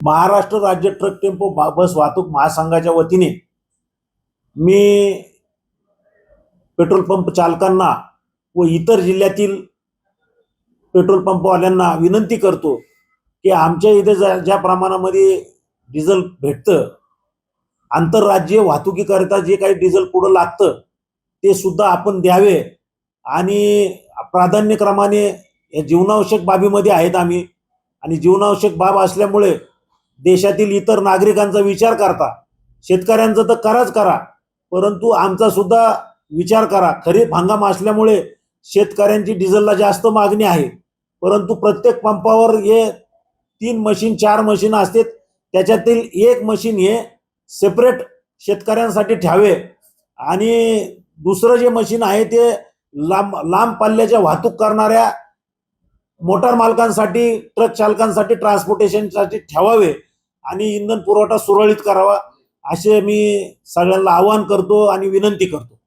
महाराष्ट्र राज्य truck tempo बस वाहतूक महासंघाच्या वतीने मी पेट्रोल पंप चालकांना व इतर जिल्ह्यातील पेट्रोल पंपवाल्यांना विनंती करतो की आमच्या इथे ज्या प्रमाणामध्ये डिझेल भेटतं, आंतरराज्यीय वाहतुकीकरिता जे काही डिझेल पुढं लागतं ते सुद्धा आपण द्यावे आणि प्राधान्यक्रमाने या जीवनावश्यक बाबीमध्ये आहेत आम्ही आणि जीवनावश्यक बाब असल्यामुळे देशातील इतर नागरिकांचा विचार करता शेतकऱ्यांचा तर कराच करा, परंतु आमचा सुद्धा विचार करा। खरीप हंगाम असल्यामुळे शेतकऱ्यांची डिझेलला जास्त मागणी आहे, परंतु प्रत्येक पंपावर हे 3 मशीन 4 मशीन असतात, त्याच्यातील एक मशीन हे सेपरेट शेतकऱ्यांसाठी ठेवावे आणि दुसरं जे मशीन आहे ते लांब पल्ल्याच्या वाहतूक करणाऱ्या मोटार मालकांसाठी ट्रक चालकांसाठी ट्रान्सपोर्टेशनसाठी ठेवावे आणि इंधन पुरवठा सुरळीत करावा असे मी सगळ्यांना आवाहन करतो आणि विनंती करतो।